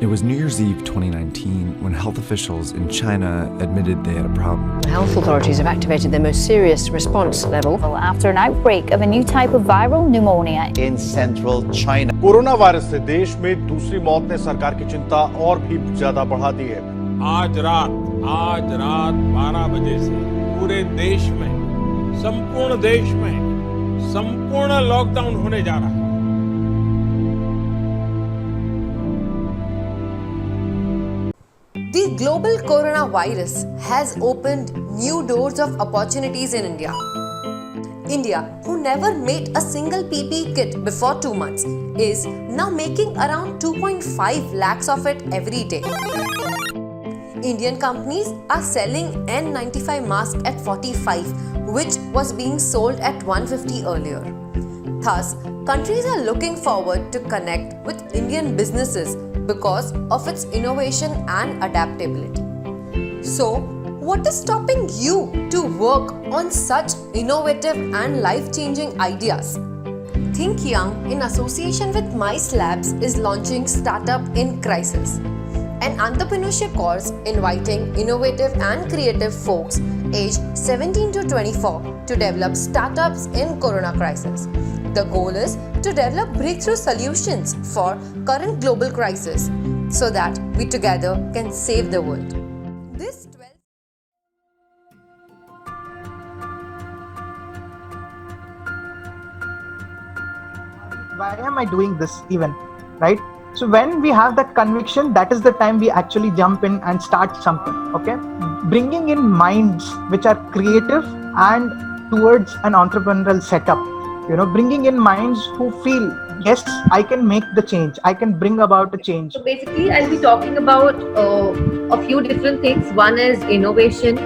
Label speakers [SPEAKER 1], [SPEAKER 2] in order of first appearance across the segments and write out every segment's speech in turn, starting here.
[SPEAKER 1] It was New Year's Eve 2019 when health officials in China admitted they had a problem.
[SPEAKER 2] Health authorities have activated their most serious response level
[SPEAKER 3] after an outbreak of a new type of viral pneumonia
[SPEAKER 4] in central China.
[SPEAKER 5] Corona virus से देश में दूसरी मौत ने सरकार की चिंता और भी ज्यादा बढ़ा दी है।
[SPEAKER 6] आज रात 12 बजे से पूरे देश में, संपूर्ण देश में संपूर्ण लॉकडाउन होने जा रहा है।
[SPEAKER 7] The global coronavirus has opened new doors of opportunities in India. India, who never made a single PPE kit before 2 months, is now making around 2.5 lakhs of it every day. Indian companies are selling N95 masks at 45, which was being sold at 150 earlier. Thus, countries are looking forward to connect with Indian businesses because of its innovation and adaptability. So, what is stopping you to work on such innovative and life-changing ideas? Think Young, in association with M.I.C.E Labs, is launching Startup in Crisis, an entrepreneurship course inviting innovative and creative folks aged 17 to 24 to develop startups in Corona crisis. The goal is to develop breakthrough solutions for current global crisis so that we together can save the world. This 12
[SPEAKER 8] Why am I doing this even, right? So when we have that conviction, that is the time we actually jump in and start something, okay? Bringing in minds which are creative and towards an entrepreneurial setup, bringing in minds who feel, yes, I can make the change, I can bring about a change.
[SPEAKER 9] So basically, I'll be talking about a few different things. One is innovation.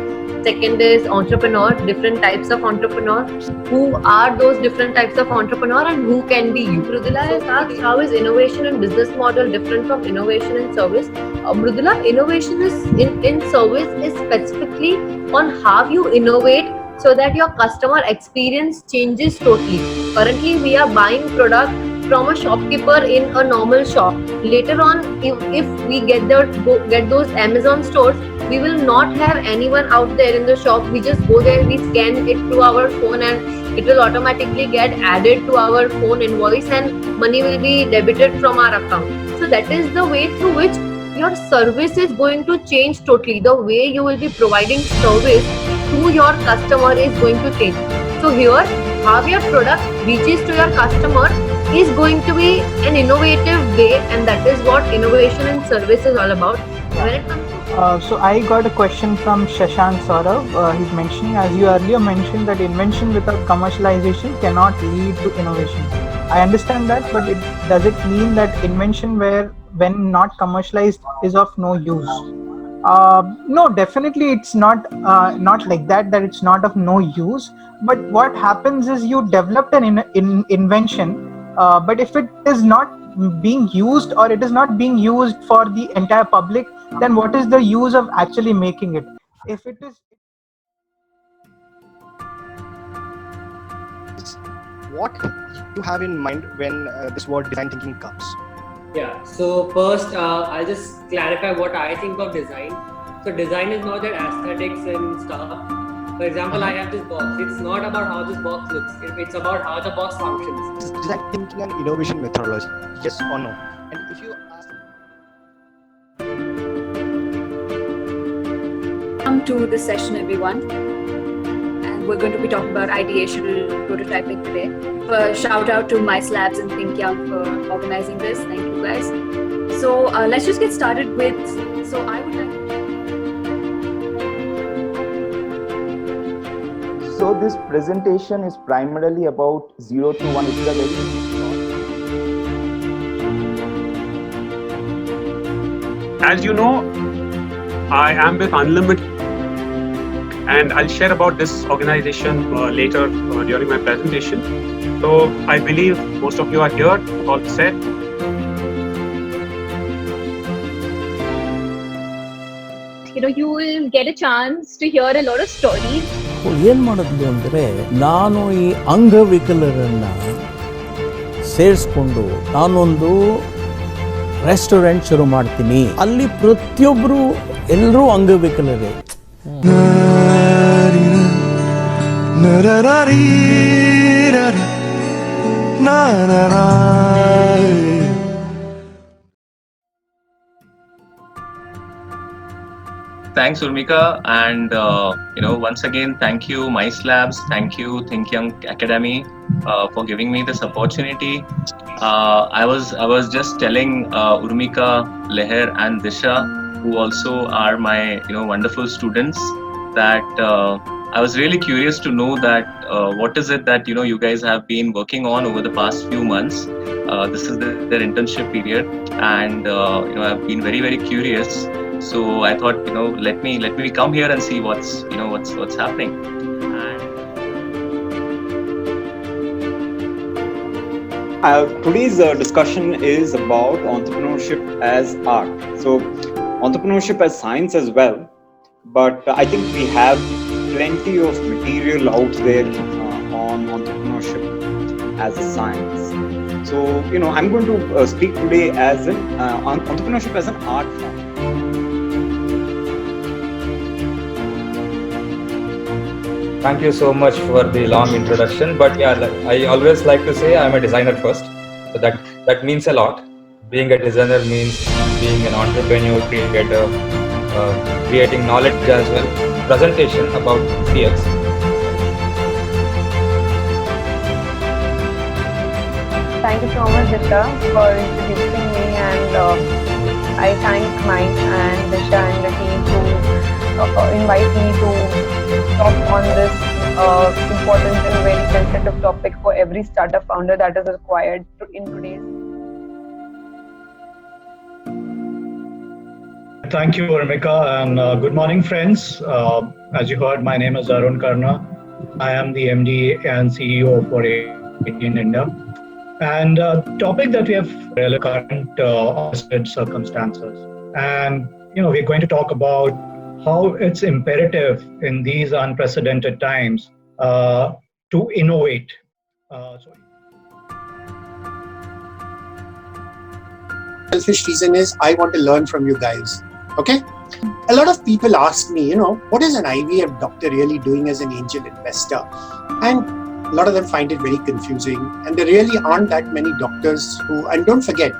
[SPEAKER 9] Second is entrepreneur, different types of entrepreneur. Who are those different types of entrepreneur and who can be you? Mrudula has asked, how is innovation and business model different from innovation and service? Mrudula, innovation is in service is specifically on how you innovate so that your customer experience changes totally. Currently, we are buying product from a shopkeeper in a normal shop. Later on, if we get those Amazon stores, we will not have anyone out there in the shop. We just go there, we scan it to our phone and it will automatically get added to our phone invoice and money will be debited from our account. So that is the way through which your service is going to change totally. The way you will be providing service to your customer is going to change. So here, how your product reaches to your customer is going to be an innovative way, and that is what innovation and service is all about. When it comes to
[SPEAKER 8] so I got a question from Shashank Saurav. He's mentioning, as you earlier mentioned, that invention without commercialization cannot lead to innovation. I understand that, but does it mean that invention when not commercialized is of no use? No, definitely it's not like that it's not of no use. But what happens is you developed an invention, but if it is not being used or it is not being used for the entire public, then what is the use of actually making it? If it is,
[SPEAKER 10] what you have in mind when this word design thinking comes?
[SPEAKER 11] Yeah, so first I'll just clarify what I think of design. So design is not that aesthetics and stuff. For example, I have this box. It's not about how this box looks. It's about how the box functions.
[SPEAKER 10] Is design thinking an innovation methodology? Yes or no? And if you ask...
[SPEAKER 3] Welcome to this session, everyone. And we're going to be talking about ideation and prototyping today. Shout out to M.I.C.E Labs and Think Young for organizing this. Thank you, guys. So let's just get started with. So I would like.
[SPEAKER 12] So this presentation is primarily about 0 to 1. It's a very short.
[SPEAKER 13] As you know, I am with Unlimited, and I'll share about this organization later during my presentation. So I believe most of you are here, all set.
[SPEAKER 3] You will get a chance to hear a lot of stories.
[SPEAKER 14] ಏನು ಮಾಡಿದ್ವಿ ಅಂದರೆ ನಾನು ಈ ಅಂಗವಿಕಲರನ್ನು ಸೇರಿಸ್ಕೊಂಡು ನಾನೊಂದು restaurant ಶುರು ಮಾಡ್ತೀನಿ. ಅಲ್ಲಿ ಪ್ರತಿಯೊಬ್ಬರು ಎಲ್ಲರೂ ಅಂಗವಿಕಲರೇ.
[SPEAKER 4] Thanks, Urmika, and once again, thank you, M.I.C.E Labs, thank you, Think Young Academy, for giving me this opportunity. I was just telling Urmika, Leher, and Disha, who also are my wonderful students, that I was really curious to know that what is it that you guys have been working on over the past few months. This is their internship period, and I've been very very curious. So I thought, let me come here and see what's happening.
[SPEAKER 15] Today's discussion is about entrepreneurship as art. So entrepreneurship as science as well, but I think we have plenty of material out there on entrepreneurship as a science. So I'm going to speak today as an entrepreneurship as an art form.
[SPEAKER 16] Thank you so much for the long introduction. But yeah, I always like to say I'm a designer first. So that means a lot. Being a designer means being an entrepreneur, creator, creating knowledge as well. Presentation about CX.
[SPEAKER 17] Thank you so much, Disha, for introducing me, and I thank Mike and Disha and the team to invite me to talk on this important and very sensitive topic for every startup founder that is required in today's.
[SPEAKER 18] Thank you, Urmika, and good morning, friends. As you heard, my name is Arun Karna. I am the MD and CEO for M.I.C.E in India. And the topic that we have really current unprecedented circumstances. And we're going to talk about how it's imperative in these unprecedented times to innovate.
[SPEAKER 19] Selfish reason is I want to learn from you guys. Okay? A lot of people ask me, what is an IVF doctor really doing as an angel investor? And a lot of them find it very confusing. And there really aren't that many doctors who, and don't forget,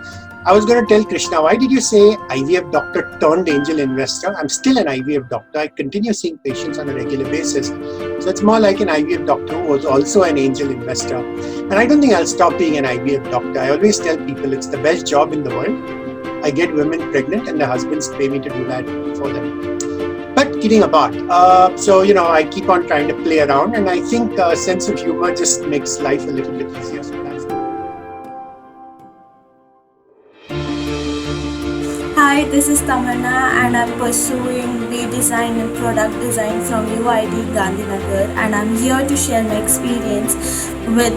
[SPEAKER 19] I was going to tell Krishna, why did you say IVF doctor turned angel investor? I'm still an IVF doctor. I continue seeing patients on a regular basis. So it's more like an IVF doctor who was also an angel investor. And I don't think I'll stop being an IVF doctor. I always tell people it's the best job in the world. I get women pregnant and their husbands pay me to do that for them. But kidding apart, so I keep on trying to play around, and I think a sense of humor just makes life a little bit easier. So that's
[SPEAKER 20] Hi, this is Tamanna, and I'm pursuing the design and product design from UID Gandhinagar, and I'm here to share my experience with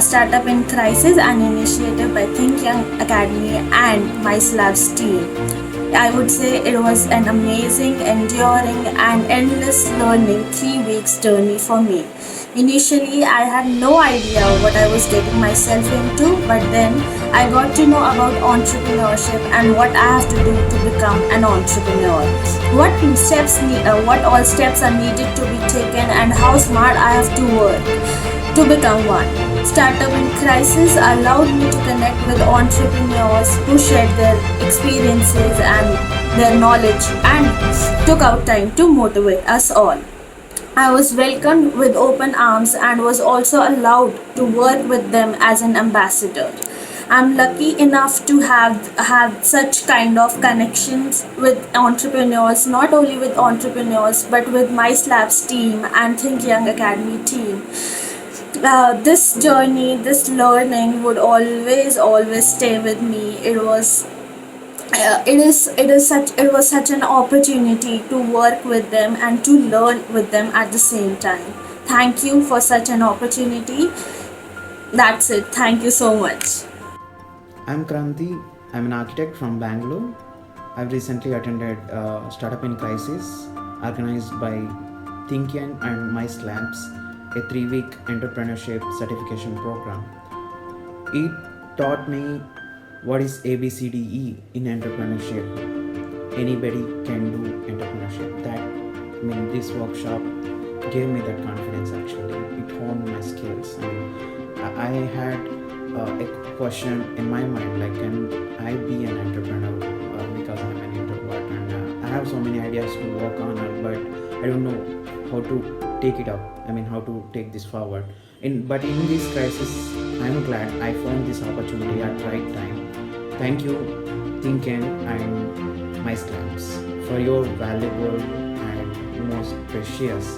[SPEAKER 20] Startup in Crisis, an initiative by Think Young Academy and M.I.C.E Labs team. I would say it was an amazing, enduring, and endless learning 3 weeks journey for me. Initially, I had no idea what I was getting myself into, but then I got to know about entrepreneurship and what I have to do to become an entrepreneur. What all steps are needed to be taken, and how smart I have to work to become one. Startup in Crisis allowed me to connect with entrepreneurs who shared their experiences and their knowledge and took out time to motivate us all. I was welcomed with open arms and was also allowed to work with them as an ambassador. I'm lucky enough to have such kind of connections with entrepreneurs, not only with entrepreneurs but with M.I.C.E Labs team and Think Young Academy team. This journey, this learning would always stay with me. It was such an opportunity to work with them and to learn with them at the same time. Thank you for such an opportunity. That's it. Thank you so much.
[SPEAKER 21] I'm Kranti. I'm an architect from Bangalore. I've recently attended Startup in Crisis, organized by Think Young and M.I.C.E Labs, a 3-week entrepreneurship certification program. It taught me what is ABCDE in entrepreneurship. Anybody can do entrepreneurship. This workshop gave me that confidence. Actually, it honed my skills. I had a question in my mind, like, can I be an entrepreneur? Because I'm an introvert and I have so many ideas to work on, but I don't know how to take it up. How to take this forward. But in this crisis, I'm glad I found this opportunity at right time. Thank you, Tinken and M.I.C.E for your valuable and most precious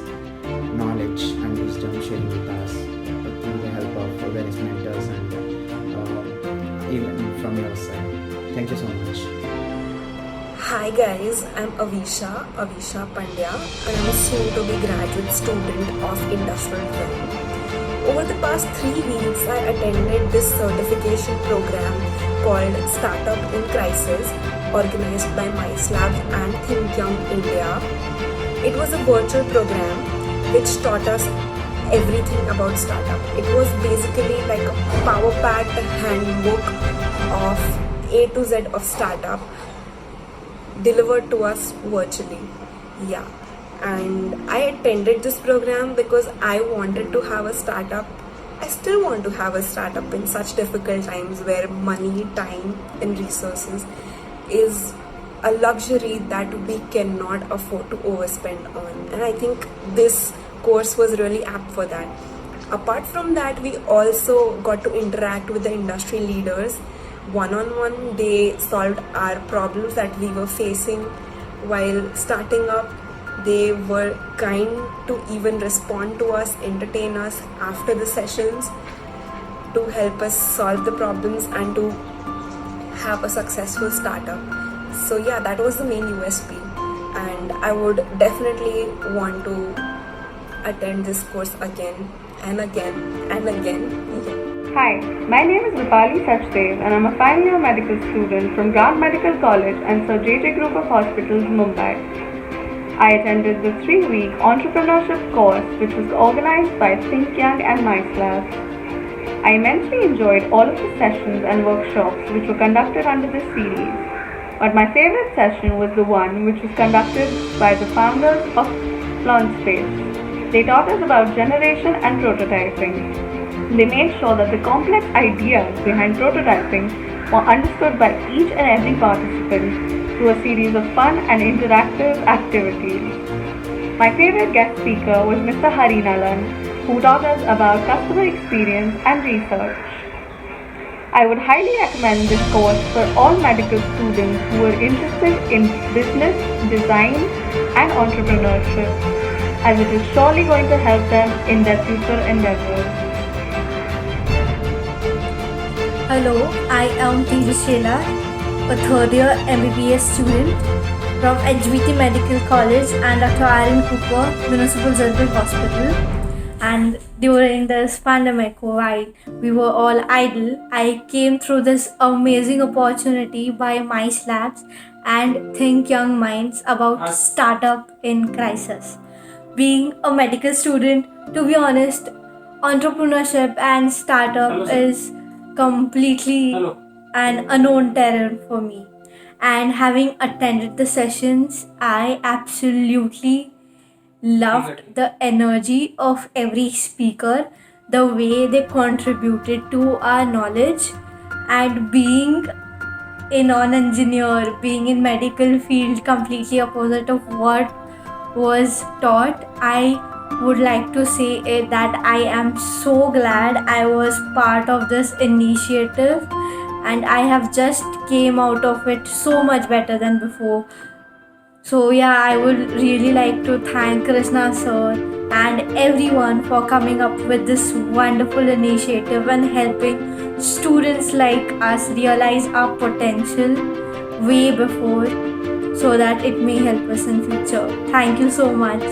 [SPEAKER 21] knowledge and wisdom sharing with us through the help of various mentors and even from your side. Thank you so much.
[SPEAKER 20] Hi guys, I'm Avisha Pandya, and I'm a soon-to-be graduate student of Industrial Design. Over the past 3 weeks, I attended this certification program called Startup in Crisis, organized by M.I.C.E and Think Young India. It was a virtual program which taught us everything about startup. It was basically like a power-packed handbook of A to Z of startup delivered to us virtually. Yeah. And I attended this program because I wanted to have a startup. I still want to have a startup in such difficult times where money, time, and resources is a luxury that we cannot afford to overspend on. And I think this course was really apt for that. Apart from that, we also got to interact with the industry leaders. One-on-one, they solved our problems that we were facing while starting up. They were kind to even respond to us, entertain us after the sessions to help us solve the problems and to have a successful startup. So yeah, that was the main USP, and I would definitely want to attend this course again and again and again.
[SPEAKER 1] Hi, my name is Rupali Sachdev and I'm a final year medical student from Grant Medical College and Sir J.J. Group of Hospitals, Mumbai. I attended the 3-week entrepreneurship course which was organized by Think Young and M.I.C.E. I immensely enjoyed all of the sessions and workshops which were conducted under this series, but my favorite session was the one which was conducted by the founders of LaunchSpace. They taught us about generation and prototyping. They made sure that the complex ideas behind prototyping were understood by each and every participant through a series of fun and interactive activities. My favorite guest speaker was Mr. Harinalan, who taught us about customer experience and research. I would highly recommend this course for all medical students who are interested in business, design, and entrepreneurship, as it is surely going to help them in their future endeavors.
[SPEAKER 20] Hello, I am Tejashela, a third year MBBS student from HBT Medical College and Dr. Aaron Cooper Municipal General Hospital. And during this pandemic, while we were all idle, I came through this amazing opportunity by M.I.C.E and Think Young Minds about startup in crisis. Being a medical student, to be honest, entrepreneurship and startup is completely an unknown terrain for me. And having attended the sessions, I absolutely loved the energy of every speaker, the way they contributed to our knowledge, and being a non-engineer, being in medical field, completely opposite of what was taught. I would like to say it that I am so glad I was part of this initiative, and I have just came out of it so much better than before. So yeah, I would really like to thank Krishna sir and everyone for coming up with this wonderful initiative and helping students like us realize our potential way before, so that it may help us in future. Thank you so much.